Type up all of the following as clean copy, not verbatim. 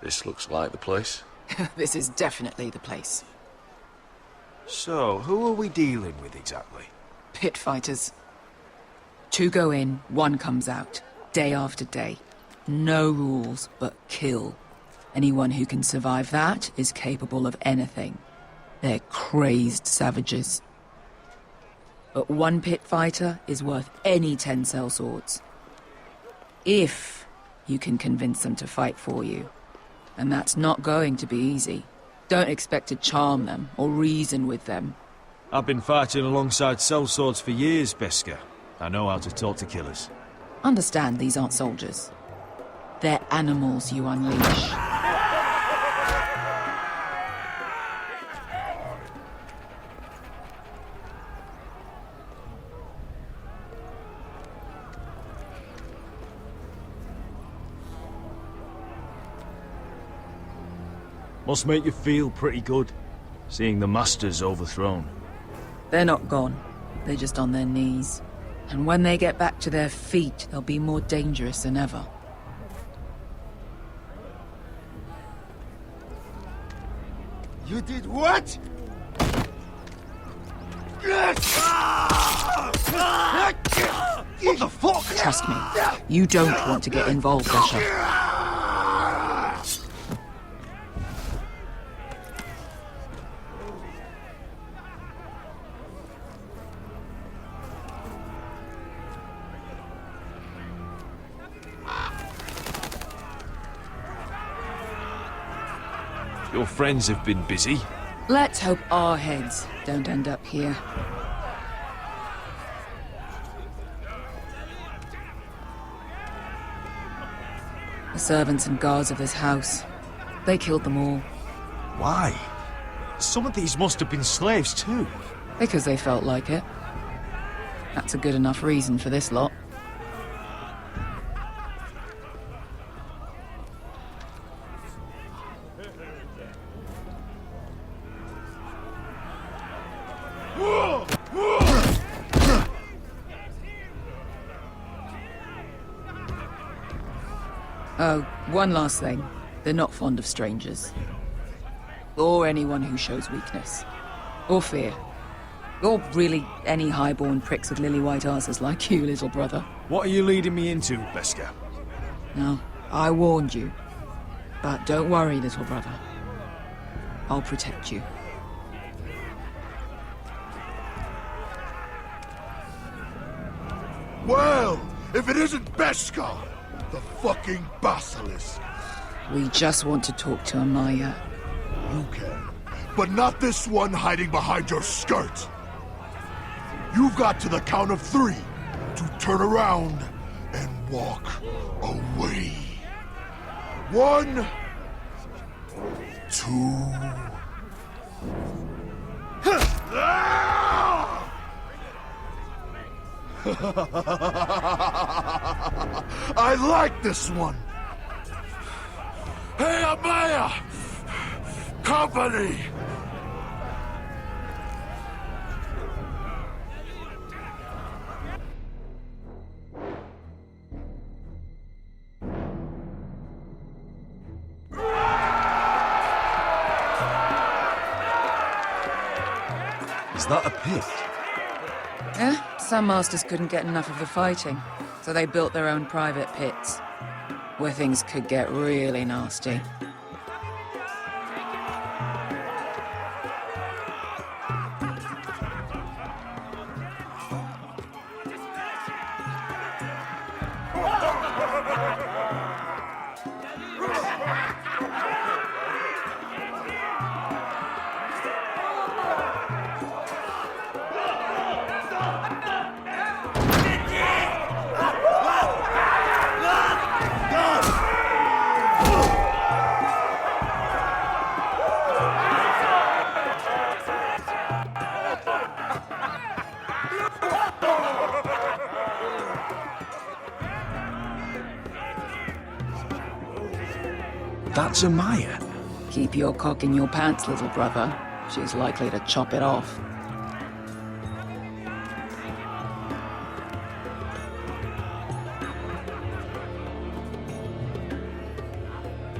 This looks like the place. This is definitely the place. So, who are we dealing with exactly? Pit fighters. 2 go in, 1 comes out. Day after day. No rules, but kill. Anyone who can survive that is capable of anything. They're crazed savages. But 1 pit fighter is worth any 10 sellswords. If you can convince them to fight for you. And that's not going to be easy. Don't expect to charm them or reason with them. I've been fighting alongside sellswords for years, Beskar. I know how to talk to killers. Understand these aren't soldiers. They're animals you unleash. Must make you feel pretty good, seeing the Masters overthrown. They're not gone. They're just on their knees. And when they get back to their feet, they'll be more dangerous than ever. You did what? What the fuck? Trust me, you don't want to get involved, Bishop. Your friends have been busy. Let's hope our heads don't end up here. The servants and guards of this house, they killed them all. Why? Some of these must have been slaves too. Because they felt like it. That's a good enough reason for this lot. Oh, one last thing. They're not fond of strangers. Or anyone who shows weakness. Or fear. Or really any highborn pricks with lily-white asses like you, little brother. What are you leading me into, Beskar? No, I warned you. But don't worry, little brother. I'll protect you. Well, if it isn't Beskar, the fucking basilisk. We just want to talk to Amaya. You can, but not this one hiding behind your skirt. You've got to the count of 3 to turn around and walk away. 1, 2... I like this one. Hey, Amaya! Company! Is that a pit? Some masters couldn't get enough of the fighting, so they built their own private pits, where things could get really nasty. That's Amaya. Keep your cock in your pants, little brother. She's likely to chop it off.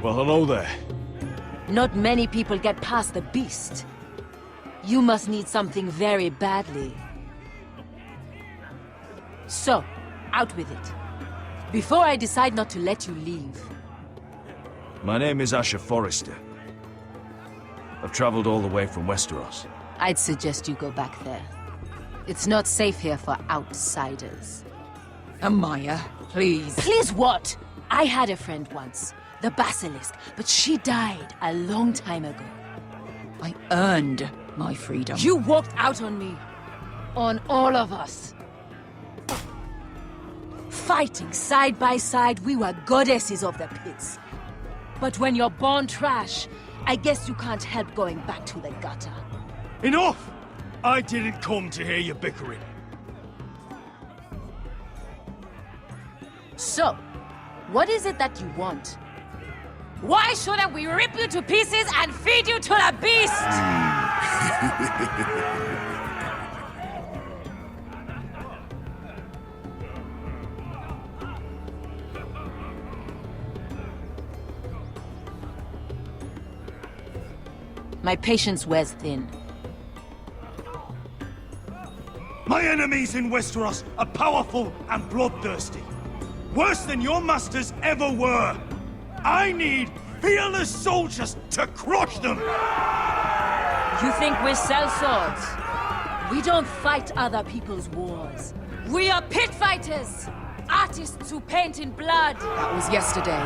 Well, hello there. Not many people get past the beast. You must need something very badly. So, out with it. Before I decide not to let you leave. My name is Asher Forrester. I've traveled all the way from Westeros. I'd suggest you go back there. It's not safe here for outsiders. Amaya, please. Please what? I had a friend once, the Basilisk, but she died a long time ago. I earned my freedom. You walked out on me. On all of us. Fighting side by side, we were goddesses of the pits. But when you're born trash, I guess you can't help going back to the gutter. Enough! I didn't come to hear you bickering. So, what is it that you want? Why shouldn't we rip you to pieces and feed you to the beast? My patience wears thin. My enemies in Westeros are powerful and bloodthirsty. Worse than your masters ever were. I need fearless soldiers to crush them! You think we sell swords? We don't fight other people's wars. We are pit fighters! Artists who paint in blood! That was yesterday.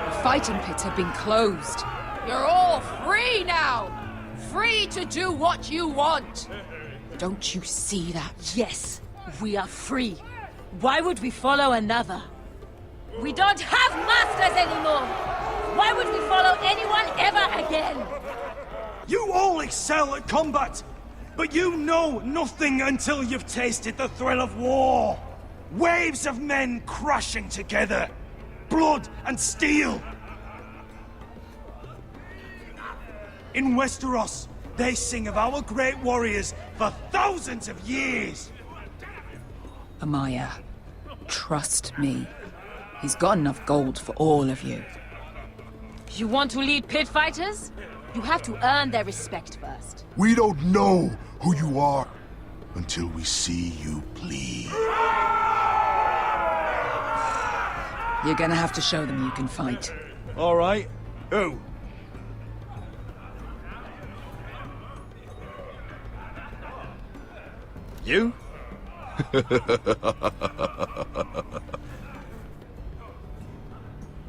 The fighting pits have been closed. You're all free now! Free to do what you want! Don't you see that? Yes, we are free. Why would we follow another? We don't have masters anymore! Why would we follow anyone ever again? You all excel at combat, but you know nothing until you've tasted the thrill of war. Waves of men crashing together. Blood and steel. In Westeros, they sing of our great warriors for thousands of years. Amaya, trust me. He's got enough gold for all of you. You want to lead pit fighters? You have to earn their respect first. We don't know who you are until we see you bleed. You're gonna have to show them you can fight. All right. Who? You?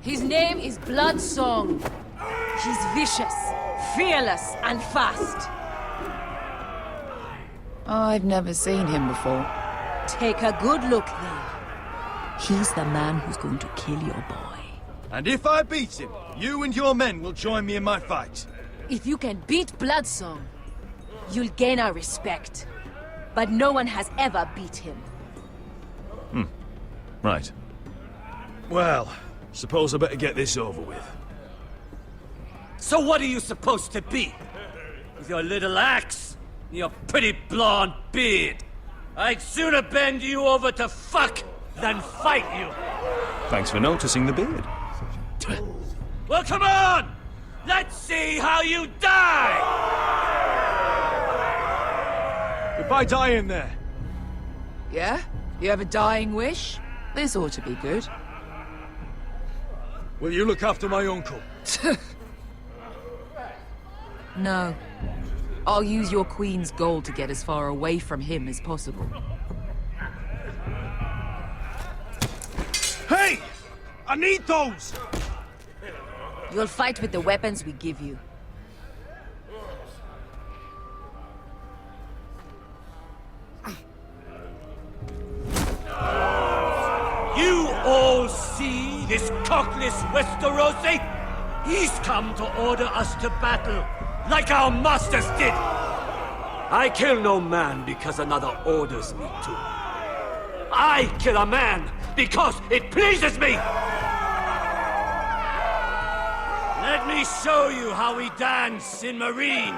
His name is Bloodsong. He's vicious, fearless, and fast. I've never seen him before. Take a good look there. He's the man who's going to kill your boy. And if I beat him, you and your men will join me in my fight. If you can beat Bloodsong, you'll gain our respect. But no one has ever beat him. Right. Well, suppose I better get this over with. So what are you supposed to be? With your little axe and your pretty blonde beard? I'd sooner bend you over to fuck than fight you. Thanks for noticing the beard. Well, come on! Let's see how you die! If I die in there, Yeah? You have a dying wish? This ought to be good. will you look after my uncle? No. I'll use your queen's gold to get as far away from him as possible. Hey! I need those! You'll fight with the weapons we give you. You all see this cockless Westerosi? He's come to order us to battle, like our masters did. I kill no man because another orders me to. I kill a man because it pleases me. Let me show you how we dance in Marine.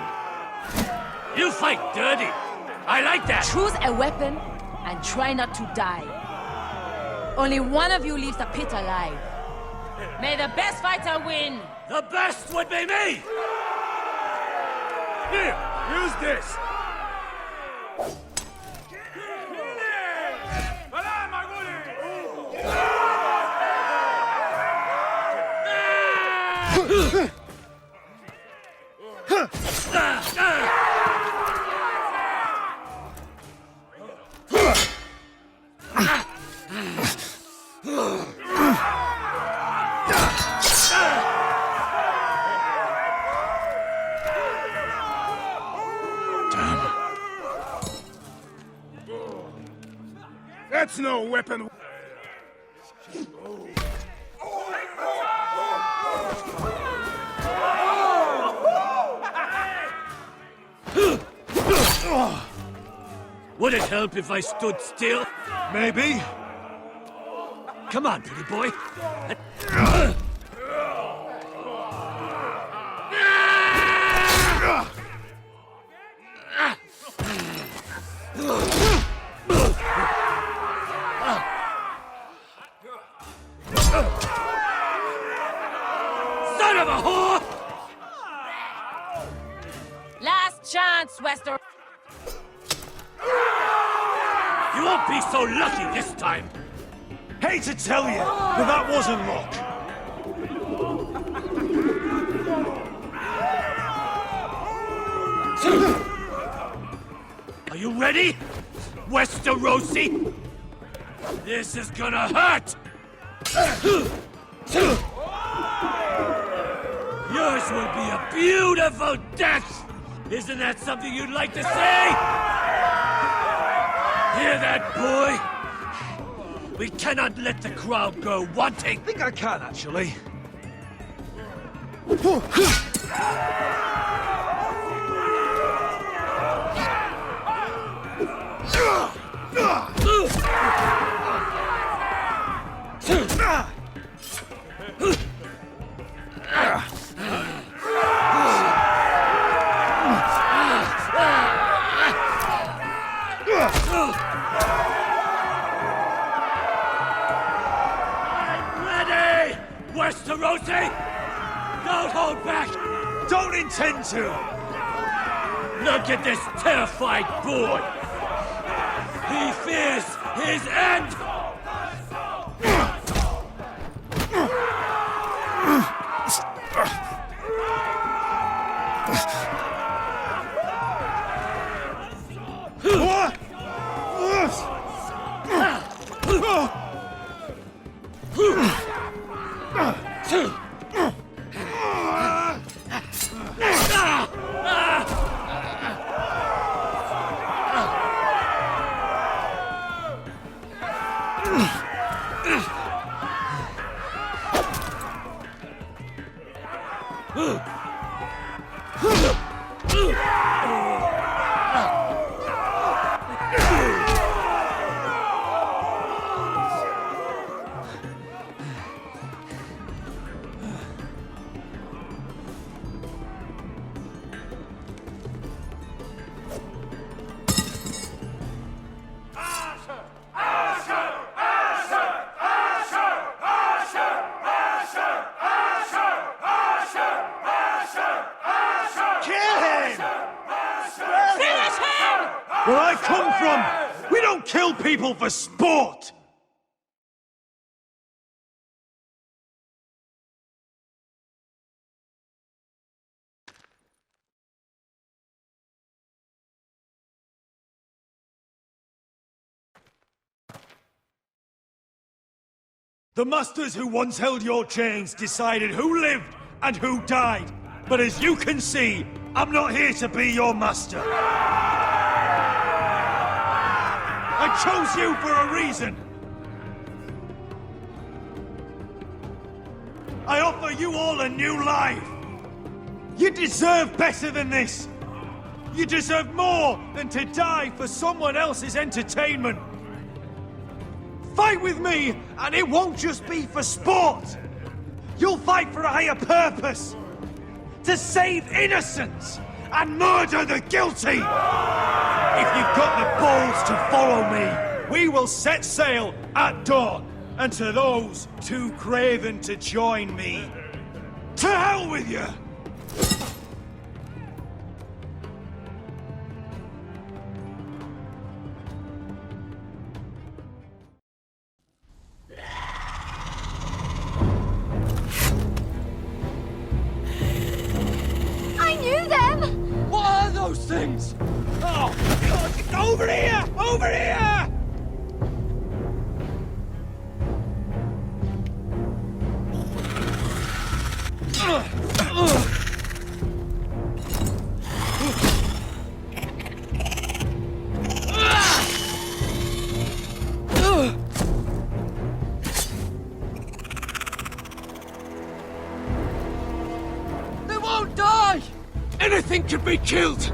You fight dirty. I like that. Choose a weapon and try not to die. Only one of you leaves the pit alive. May the best fighter win! The best would be me! Here, use this! That's no weapon. Would it help if I stood still? Maybe. Come on, pretty boy. Son of a whore! Last chance, Westeros. You won't be so lucky this time. Hate to tell you, but that wasn't luck. Are you ready, Westerosi? This is gonna hurt! Yours will be a beautiful death! Isn't that something you'd like to say? Hear that, boy? We cannot let the crowd go wanting! I think I can, actually. Ready, Westerosi? Don't hold back! Don't intend to! Look at this terrified boy! He fears his end! Where I come from, we don't kill people for sport! The masters who once held your chains decided who lived and who died. But as you can see, I'm not here to be your master. I chose you for a reason. I offer you all a new life. You deserve better than this. You deserve more than to die for someone else's entertainment. Fight with me, and it won't just be for sport. You'll fight for a higher purpose. To save innocence and murder the guilty. If you've got the balls to follow me, we will set sail at dawn. And to those too craven to join me, to hell with you! Things! Oh, God! Over here! Over here! They won't die! Anything can be killed!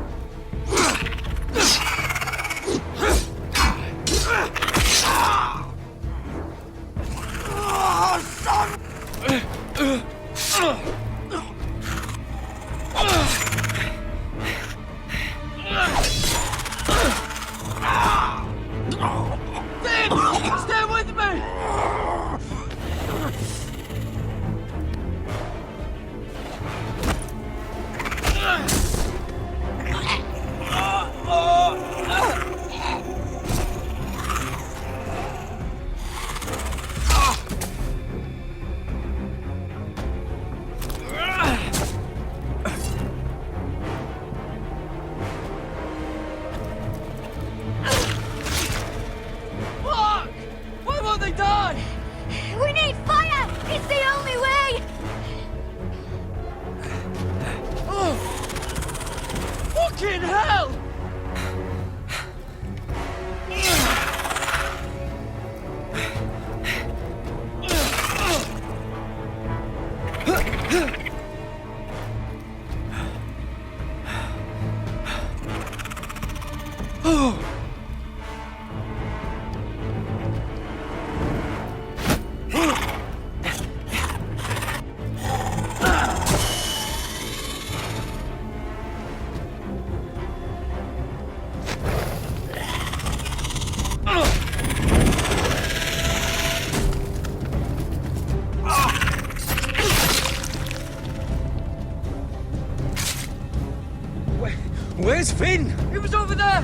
Where's Finn? He was over there!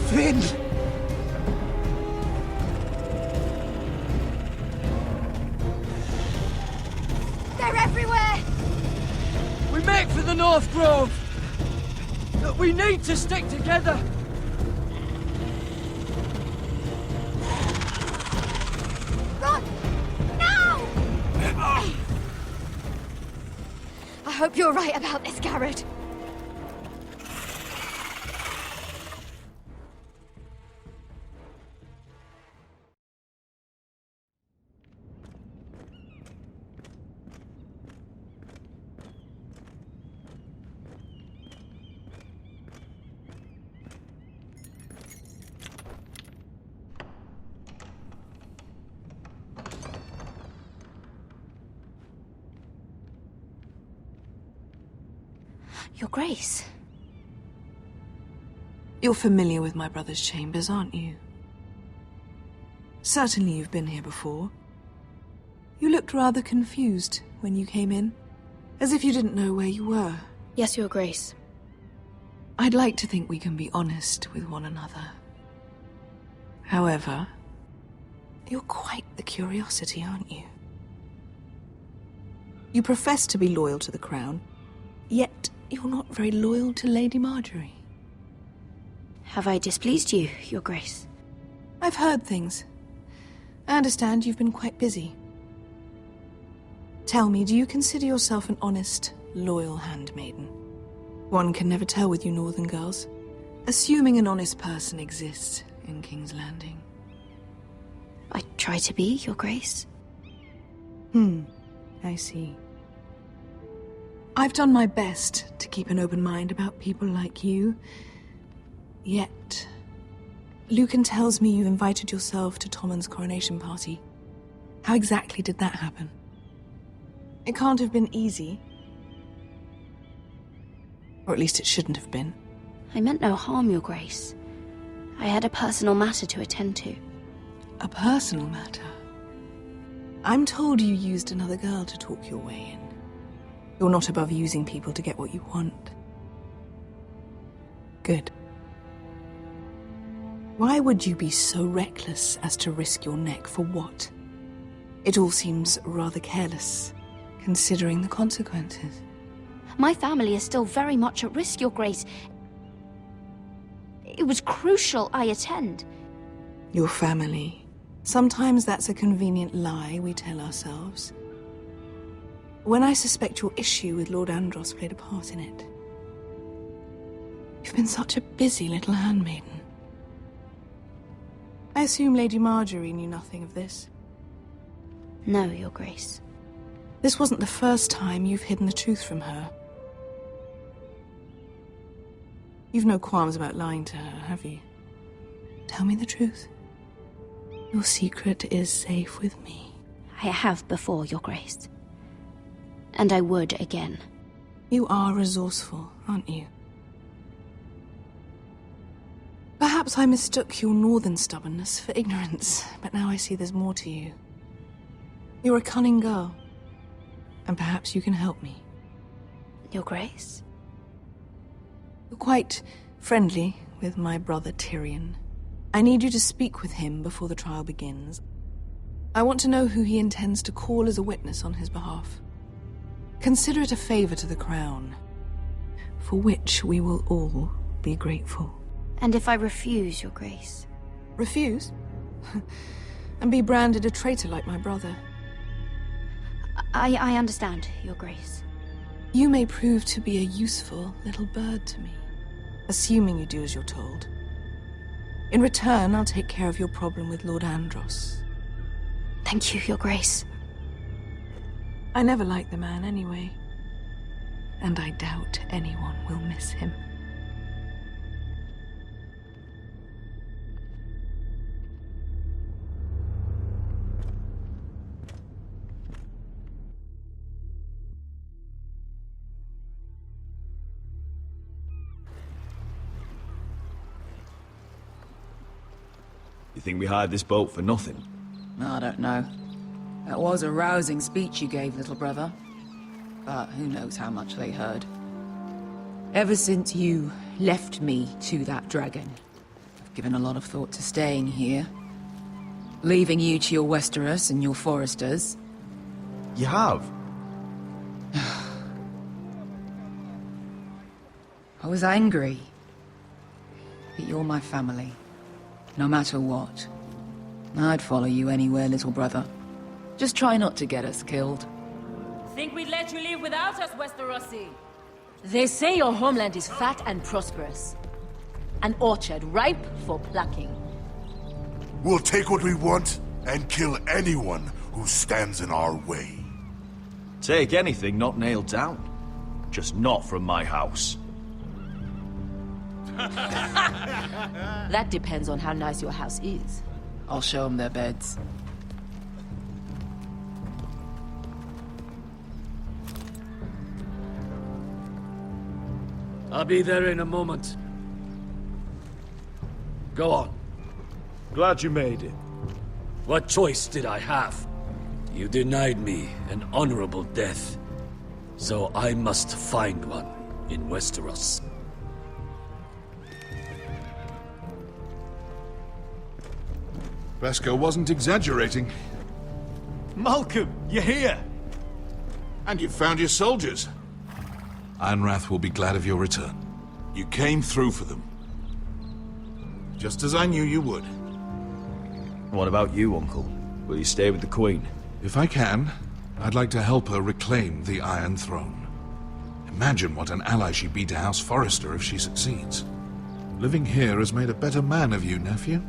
Finn! They're everywhere! We make for the North Grove! But we need to stick together! I hope you're right about this, Garrett. Your Grace. You're familiar with my brother's chambers, aren't you? Certainly you've been here before. You looked rather confused when you came in, as if you didn't know where you were. Yes, Your Grace. I'd like to think we can be honest with one another. However, you're quite the curiosity, aren't you? You profess to be loyal to the crown, yet you're not very loyal to Lady Marjorie. Have I displeased you, Your Grace? I've heard things. I understand you've been quite busy. Tell me, do you consider yourself an honest, loyal handmaiden? One can never tell with you northern girls. Assuming an honest person exists in King's Landing. I try to be, Your Grace. I see. I've done my best to keep an open mind about people like you. Yet, Lucan tells me you invited yourself to Tommen's coronation party. How exactly did that happen? It can't have been easy. Or at least it shouldn't have been. I meant no harm, Your Grace. I had a personal matter to attend to. A personal matter? I'm told you used another girl to talk your way in. You're not above using people to get what you want. Good. Why would you be so reckless as to risk your neck for what? It all seems rather careless, considering the consequences. My family is still very much at risk, Your Grace. It was crucial I attend. Your family. Sometimes that's a convenient lie we tell ourselves. When I suspect your issue with Lord Andros played a part in it. You've been such a busy little handmaiden. I assume Lady Marjorie knew nothing of this. No, Your Grace. This wasn't the first time you've hidden the truth from her. You've no qualms about lying to her, have you? Tell me the truth. Your secret is safe with me. I have before, Your Grace. And I would again. You are resourceful, aren't you? Perhaps I mistook your northern stubbornness for ignorance, but now I see there's more to you. You're a cunning girl, and perhaps you can help me. Your Grace? You're quite friendly with my brother Tyrion. I need you to speak with him before the trial begins. I want to know who he intends to call as a witness on his behalf. Consider it a favor to the crown, for which we will all be grateful. And if I refuse, Your Grace? Refuse? And be branded a traitor like my brother? I understand, Your Grace. You may prove to be a useful little bird to me, assuming you do as you're told. In return, I'll take care of your problem with Lord Andros. Thank you, Your Grace. I never liked the man anyway, and I doubt anyone will miss him. You think we hired this boat for nothing? I don't know. That was a rousing speech you gave, little brother. But who knows how much they heard. Ever since you left me to that dragon, I've given a lot of thought to staying here. Leaving you to your Westeros and your Foresters. You have? I was angry. But you're my family. No matter what. I'd follow you anywhere, little brother. Just try not to get us killed. Think we'd let you leave without us, Westerosi? They say your homeland is fat and prosperous. An orchard ripe for plucking. We'll take what we want and kill anyone who stands in our way. Take anything not nailed down. Just not from my house. That depends on how nice your house is. I'll show them their beds. I'll be there in a moment. Go on. Glad you made it. What choice did I have? You denied me an honorable death. So I must find one in Westeros. Beskar wasn't exaggerating. Malcolm, you're here! And you found your soldiers. Ironrath will be glad of your return. You came through for them. Just as I knew you would. What about you, Uncle? Will you stay with the Queen? If I can, I'd like to help her reclaim the Iron Throne. Imagine what an ally she'd be to House Forrester if she succeeds. Living here has made a better man of you, nephew.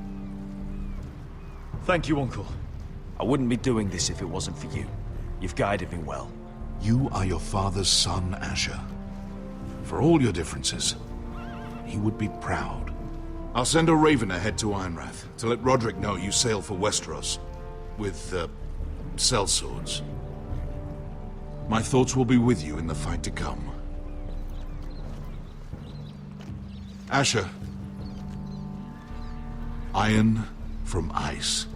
Thank you, Uncle. I wouldn't be doing this if it wasn't for you. You've guided me well. You are your father's son, Asher. For all your differences, he would be proud. I'll send a raven ahead to Ironrath to let Roderick know you sail for Westeros. With, sellswords. My thoughts will be with you in the fight to come. Asher. Iron from ice.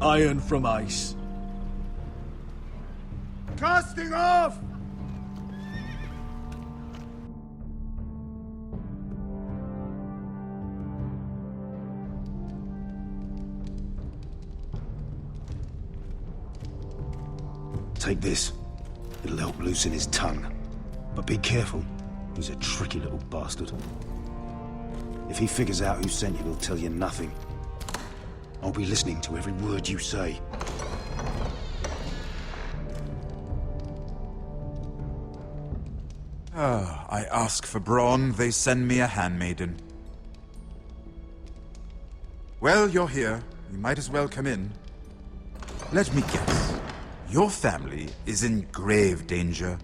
Iron from ice. Casting off! Take this. It'll help loosen his tongue. But be careful. He's a tricky little bastard. If he figures out who sent you, he'll tell you nothing. I'll be listening to every word you say. I ask for brawn, they send me a handmaiden. Well, you're here. You might as well come in. Let me guess. Your family is in grave danger,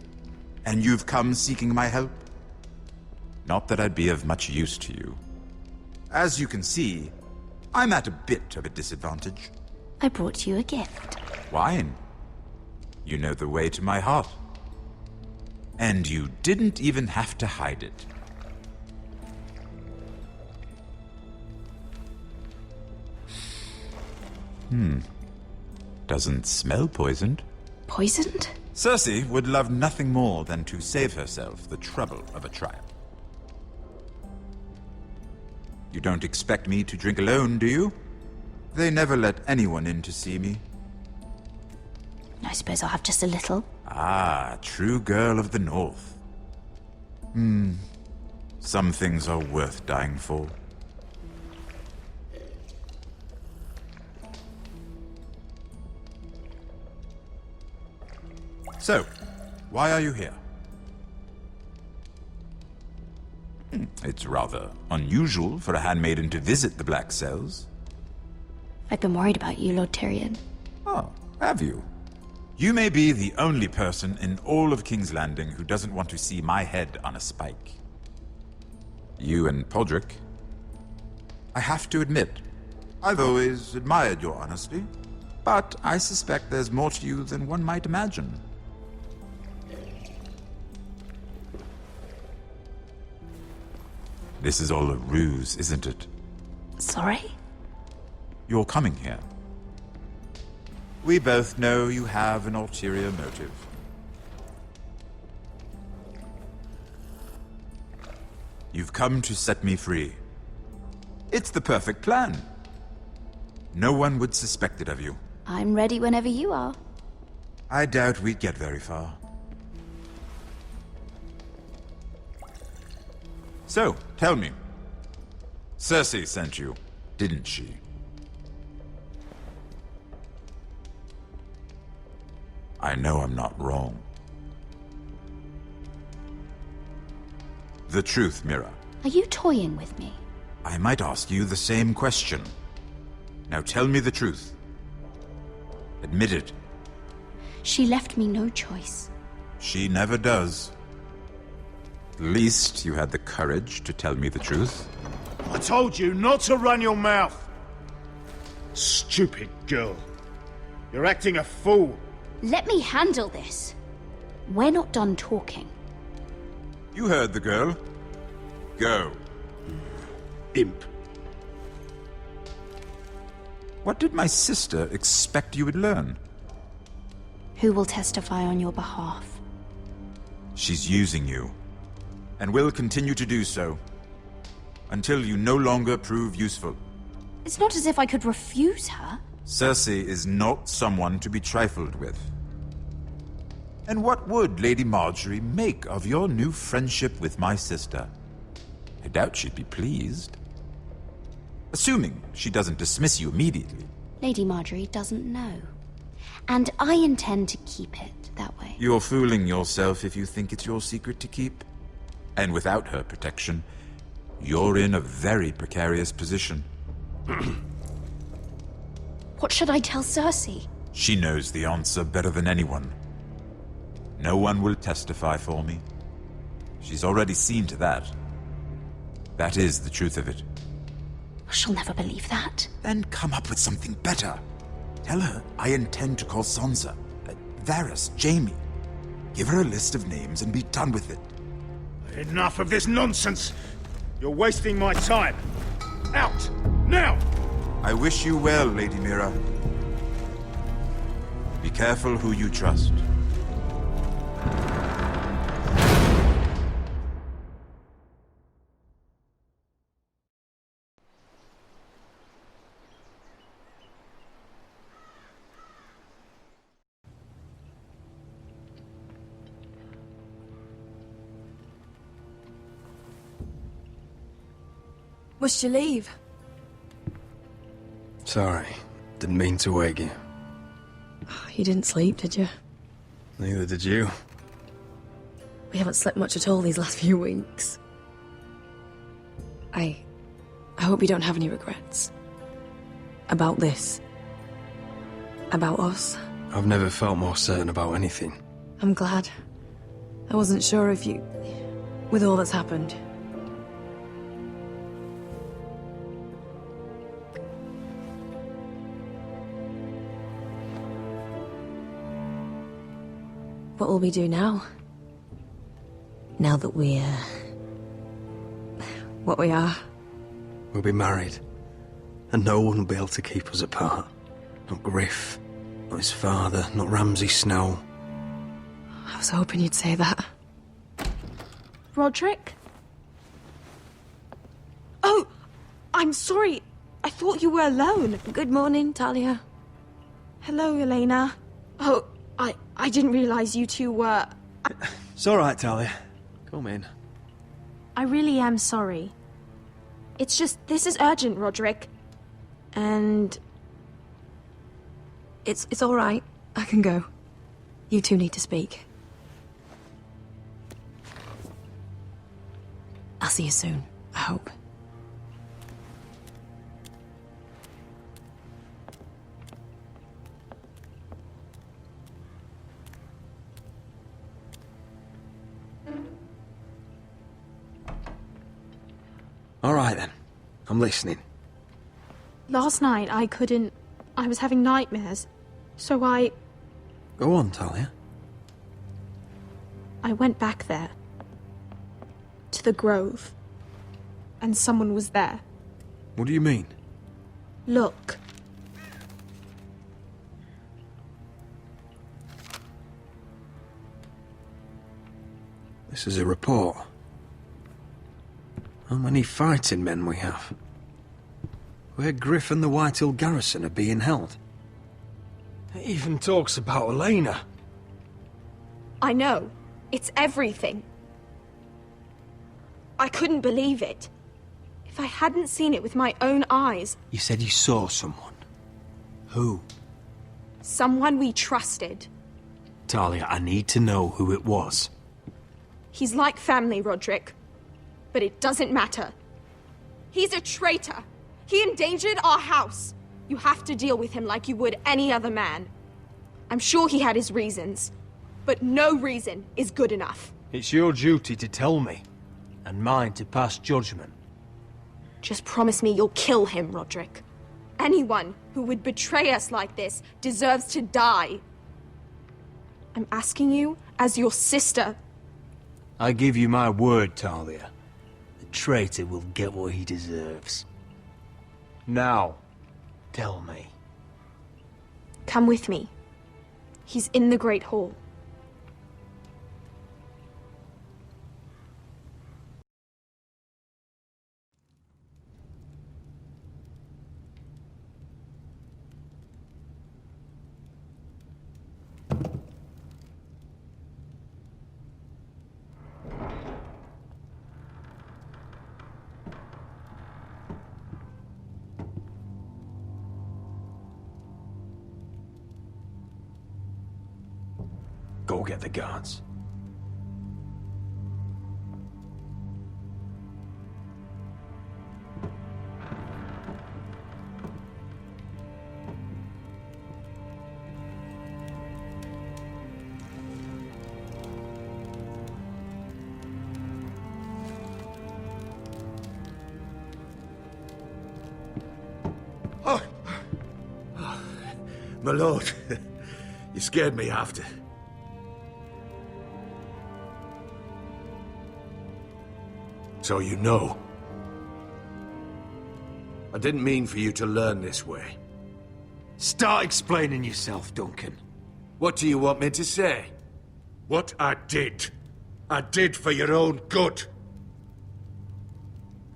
and you've come seeking my help? Not that I'd be of much use to you. As you can see, I'm at a bit of a disadvantage. I brought you a gift. Wine. You know the way to my heart. And you didn't even have to hide it. Doesn't smell poisoned. Poisoned? Cersei would love nothing more than to save herself the trouble of a trial. You don't expect me to drink alone, do you? They never let anyone in to see me. I suppose I'll have just a little. Ah, true girl of the North. Some things are worth dying for. So, why are you here? It's rather unusual for a handmaiden to visit the Black Cells. I've been worried about you, Lord Tyrion. Oh, have you? You may be the only person in all of King's Landing who doesn't want to see my head on a spike. You and Podrick. I have to admit, I've always admired your honesty, but I suspect there's more to you than one might imagine. This is all a ruse, isn't it? Sorry? You're coming here. We both know you have an ulterior motive. You've come to set me free. It's the perfect plan. No one would suspect it of you. I'm ready whenever you are. I doubt we'd get very far. So, tell me. Cersei sent you, didn't she? I know I'm not wrong. The truth, Mira. Are you toying with me? I might ask you the same question. Now tell me the truth. Admit it. She left me no choice. She never does. At least you had the courage to tell me the truth. I told you not to run your mouth! Stupid girl. You're acting a fool. Let me handle this. We're not done talking. You heard the girl. Go. Imp. What did my sister expect you would learn? Who will testify on your behalf? She's using you, and will continue to do so, until you no longer prove useful. It's not as if I could refuse her. Cersei is not someone to be trifled with. And what would Lady Marjorie make of your new friendship with my sister? I doubt she'd be pleased. Assuming she doesn't dismiss you immediately. Lady Marjorie doesn't know. And I intend to keep it that way. You're fooling yourself if you think it's your secret to keep. And without her protection, you're in a very precarious position. What should I tell Cersei? She knows the answer better than anyone. No one will testify for me. She's already seen to that. That is the truth of it. She'll never believe that. Then come up with something better. Tell her I intend to call Sansa, Varys, Jaime. Give her a list of names and be done with it. Enough of this nonsense! You're wasting my time! Out! Now! I wish you well, Lady Mira. Be careful who you trust. Must you leave? Sorry, didn't mean to wake you. You didn't sleep, did you? Neither did you. We haven't slept much at all these last few weeks. I hope you don't have any regrets. About this. About us. I've never felt more certain about anything. I'm glad. I wasn't sure if you... with all that's happened. What will we do now? Now that we're... what we are? We'll be married. And no one will be able to keep us apart. Not Griff, not his father, not Ramsay Snow. I was hoping you'd say that. Roderick? Oh! I'm sorry. I thought you were alone. Good morning, Talia. Hello, Elena. Oh, I didn't realize you two were... It's all right, Talia. Come in. I really am sorry. It's just, this is urgent, Roderick. And... It's all right. I can go. You two need to speak. I'll see you soon, I hope. All right, then. I'm listening. Last night, I was having nightmares. So I Go on, Talia. went back there. To the grove. And someone was there. What do you mean? Look. This is a report. How many fighting men we have? Where Griff and the Whitehill garrison are being held. It even talks about Elena. I know. It's everything. I couldn't believe it. If I hadn't seen it with my own eyes... You said you saw someone. Who? Someone we trusted. Talia, I need to know who it was. He's like family, Roderick. But it doesn't matter. He's a traitor. He endangered our house. You have to deal with him like you would any other man. I'm sure he had his reasons. But no reason is good enough. It's your duty to tell me. And mine to pass judgment. Just promise me you'll kill him, Roderick. Anyone who would betray us like this deserves to die. I'm asking you as your sister. I give you my word, Talia. The traitor will get what he deserves. Now, tell me. Come with me. He's in the Great Hall. Go get the guards. My lord, you scared me after. So you know. I didn't mean for you to learn this way. Start explaining yourself, Duncan. What do you want me to say? What I did for your own good.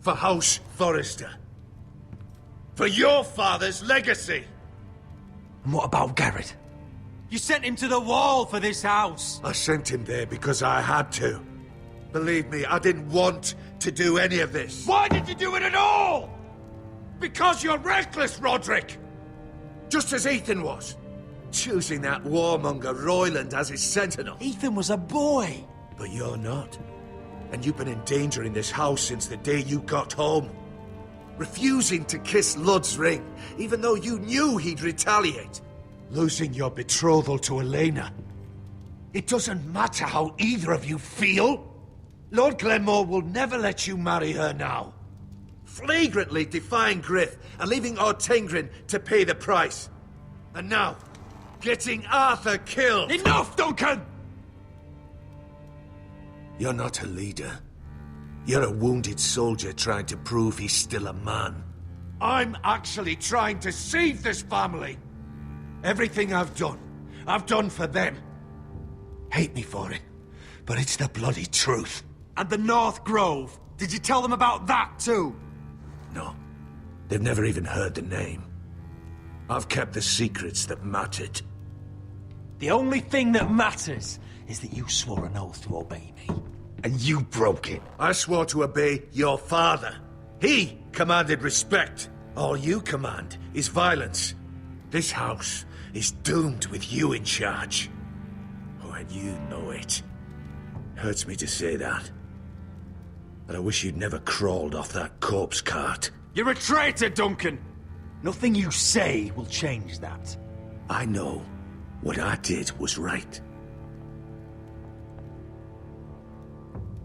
For House Forrester. For your father's legacy. And what about Garrett? You sent him to the wall for this house. I sent him there because I had to. Believe me, I didn't want to do any of this. Why did you do it at all? Because you're reckless, Roderick! Just as Ethan was. Choosing that warmonger Royland as his sentinel. Ethan was a boy. But you're not. And you've been in danger in this house since the day you got home. Refusing to kiss Lud's ring, even though you knew he'd retaliate. Losing your betrothal to Elena. It doesn't matter how either of you feel. Lord Glenmore will never let you marry her now. Flagrantly defying Griff and leaving Ortengrin to pay the price. And now, getting Arthur killed. Enough, Duncan! You're not a leader. You're a wounded soldier trying to prove he's still a man. I'm actually trying to save this family. Everything I've done for them. Hate me for it, but it's the bloody truth. And the North Grove, did you tell them about that too? No, they've never even heard the name. I've kept the secrets that mattered. The only thing that matters is that you swore an oath to obey me. And you broke it. I swore to obey your father. He commanded respect. All you command is violence. This house is doomed with you in charge. Oh, and you know it. Hurts me to say that. But I wish you'd never crawled off that corpse cart. You're a traitor, Duncan! Nothing you say will change that. I know what I did was right.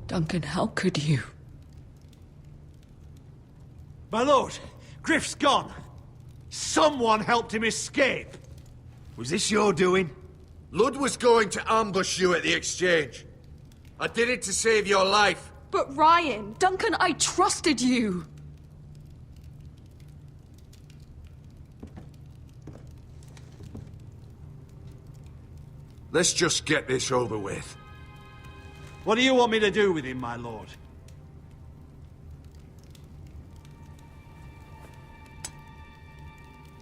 Duncan, how could you? My lord, Griff's gone. Someone helped him escape. Was this your doing? Lud was going to ambush you at the exchange. I did it to save your life. But Ryan... Duncan, I trusted you! Let's just get this over with. What do you want me to do with him, my lord?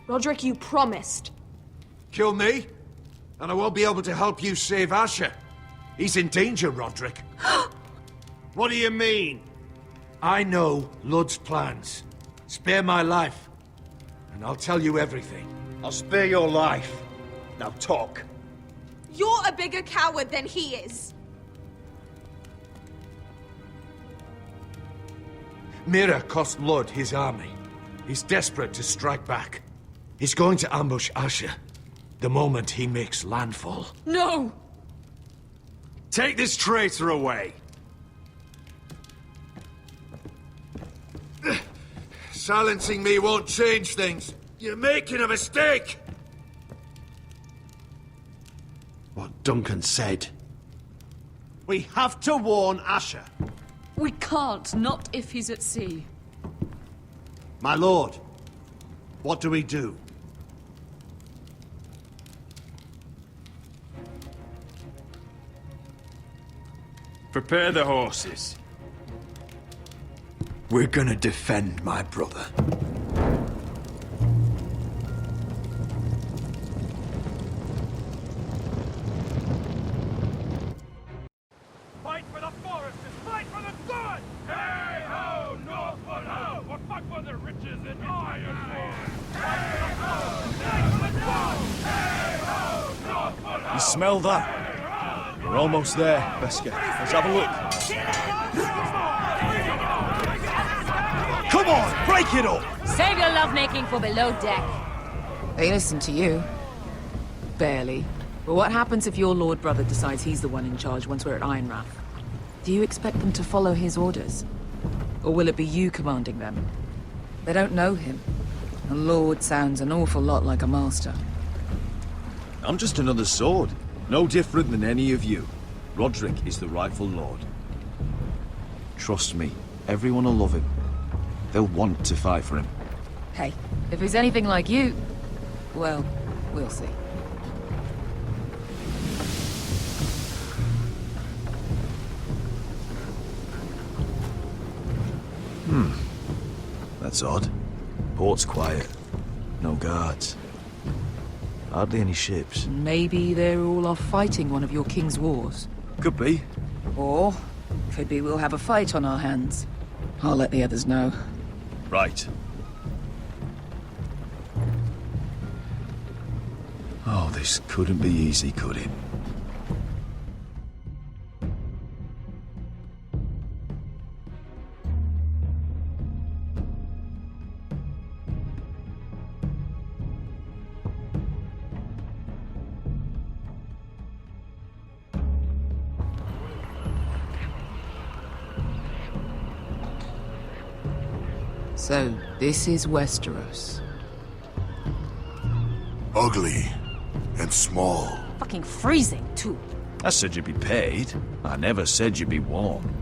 Roderick, you promised. Kill me, and I won't be able to help you save Asher. He's in danger, Roderick. What do you mean? I know Lud's plans. Spare my life, and I'll tell you everything. I'll spare your life. Now talk. You're a bigger coward than he is. Mira cost Lud his army. He's desperate to strike back. He's going to ambush Asher the moment he makes landfall. No! Take this traitor away. Silencing me won't change things. You're making a mistake! What Duncan said. We have to warn Asher. We can't, not if he's at sea. My lord, what do we do? Prepare the horses. We're gonna defend my brother. Fight for the foresters! Fight for the sun! Hey-ho, Northwood ho! Or fight for the riches in Ironwood! Hey-ho! Fight for the sun! Hey-ho, Northwood ho! You smell that? We're almost there, Beska. Let's have a look. Come on, break it up! Save your lovemaking for below deck. They listen to you. Barely. But what happens if your lord brother decides he's the one in charge once we're at Ironrath? Do you expect them to follow his orders? Or will it be you commanding them? They don't know him. A lord sounds an awful lot like a master. I'm just another sword. No different than any of you. Roderick is the rightful lord. Trust me, Everyone will love him. They'll want to fight for him. Hey, if he's anything like you, well, we'll see. That's odd. Port's quiet. No guards. Hardly any ships. Maybe they're all off fighting one of your king's wars. Could be. Or, could be we'll have a fight on our hands. I'll let the others know. Right. Oh, this couldn't be easy, could it? So, this is Westeros. Ugly and small. Fucking freezing, too. I said you'd be paid. I never said you'd be warm.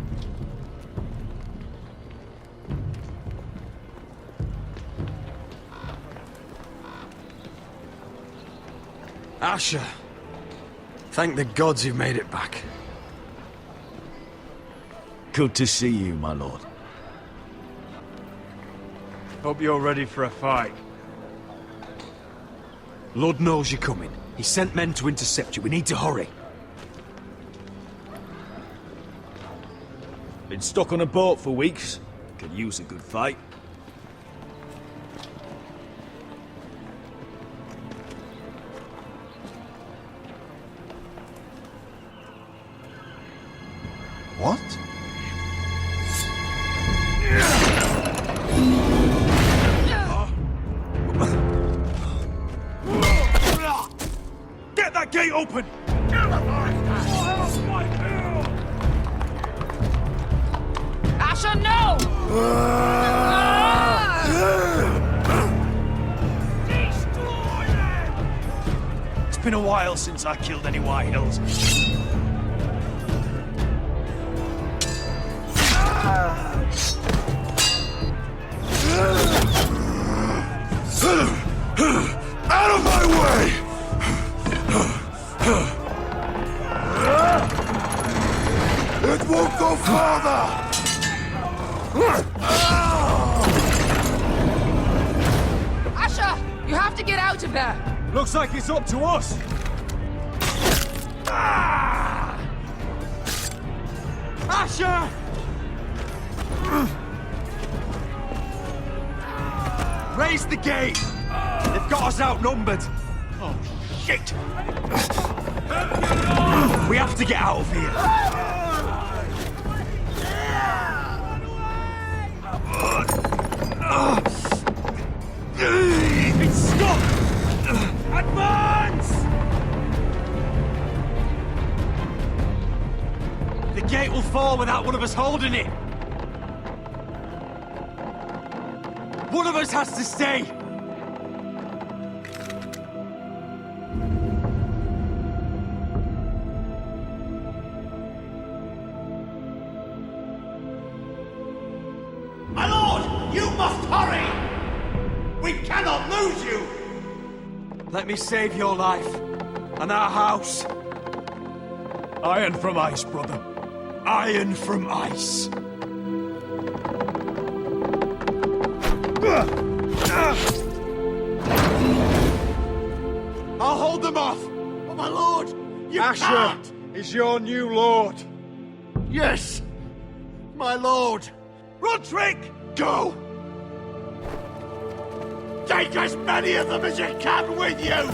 Asher. Thank the gods you've made it back. Good to see you, my lord. Hope you're ready for a fight. Lord knows you're coming. He sent men to intercept you. We need to hurry. Been stuck on a boat for weeks. Could use a good fight. What? Get that gate open! Asher, no! It's been a while since I killed any White Hills. Out of my way! It won't go farther! Asher! You have to get out of there! Looks like it's up to us! Asher! Raise the gate! They've got us outnumbered! Oh, shit! We have to get out of here! It's stuck! Advance! The gate will fall without one of us holding it! One of us has to stay! My lord, you must hurry! We cannot lose you! Let me save your life, and our house. Iron from ice, brother. Iron from ice. I'll hold them off! But my lord, you Asher can't! is your new lord. Yes, my lord. Roderick! Go! Take as many of them as you can with you!